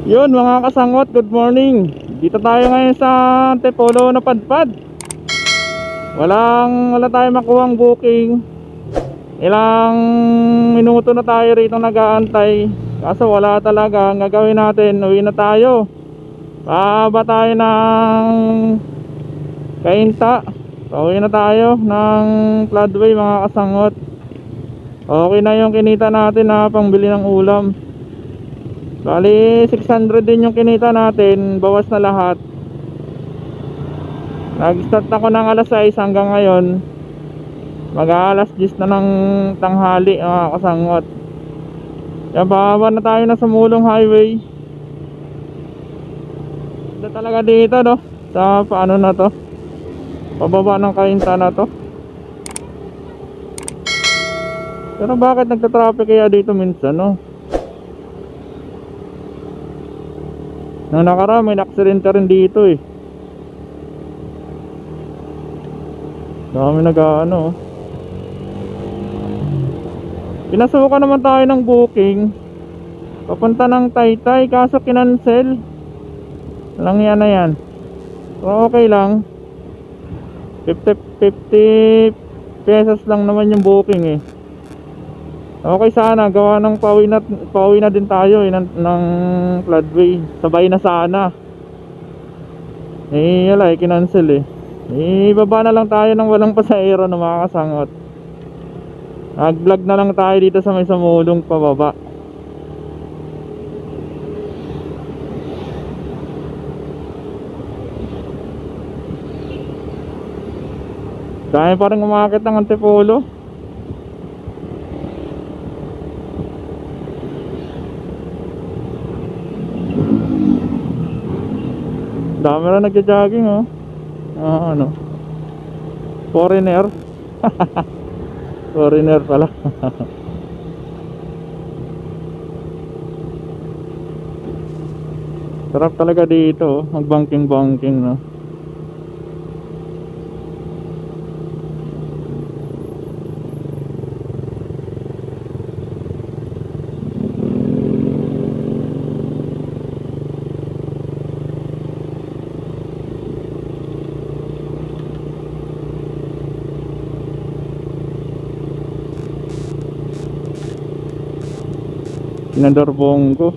Yun mga kasangot, good morning. Dito tayo ngayon sa Antipolo na Padpad. Wala tayong makuhang booking. Ilang minuto na tayo rito nag-aantay. Kaso wala talaga. Ang gagawin natin, uwi na tayo. Pababa tayo ng Cainta. Uwi na tayo ng Floodway mga kasangot. Okay na yung kinita natin na pangbili ng ulam. Bali 600 din yung kinita natin, bawas na lahat. Nag-start ako ng alas 6 hanggang ngayon mag-aalas 10 na ng tanghali mga kasangot. Kaya bababa na tayo na sa Mulong Highway. Ito talaga dito no, sa paano na to, pababa ng Cainta na to. Pero bakit nagta-traffic kaya dito minsan no? Nung nakaraan may aksidente rin dito eh. Dami nag-ano. Pinasukan naman tayo ng booking papunta ng Taytay, kaso kinancel lang yan na yan. So okay lang, 50 pesos lang naman yung booking eh. Okay sana, gawa ng pauwi na din tayo eh, ng Floodway. Sabay na sana. Wala eh, kinancel eh. Baba na lang tayo ng walang pasahero na mga kasangot. Nag-vlog na lang tayo dito sa may Samulong pababa. Dahil parang umakit ng Antipolo. Dami na nagja-jogging oh. Ano? Foreigner. Foreigner pala. Sarap talaga dito, mag-banking no. Sinandorbong ko.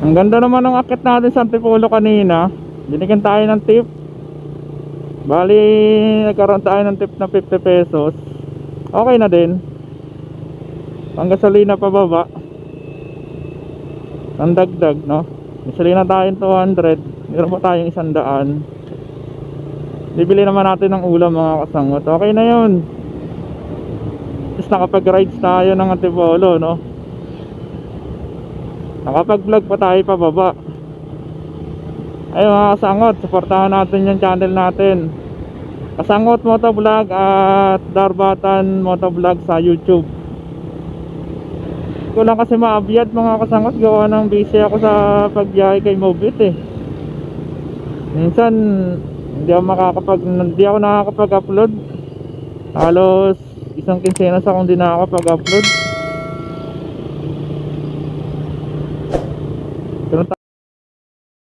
Ang ganda naman ng akit natin sa Antipolo kanina. Binigyan tayo ng tip. Bali nagkaroon tayo ng tip na 50 pesos. Okay na din. Pang gasolina pababa. Ang dagdag no. Gasolina tayo 200. Meron pa tayong 100. Bibili naman natin ng ulam mga kasangot. Okay na yun. Tapos nakapag-rides tayo ng Antipolo no. Nakapag-vlog pa tayo pababa. Ay mga kasangot, supportahan natin yung channel natin. Kasangot Motovlog at Darbatan Motovlog sa YouTube. Ko lang kasi maabyad mga kasangot, gawa ng busy ako sa pagbiyahe kay Mobit eh. Minsan hindi ako nakakapag-upload. Halos isang kinsenas akong di nakakapag-upload.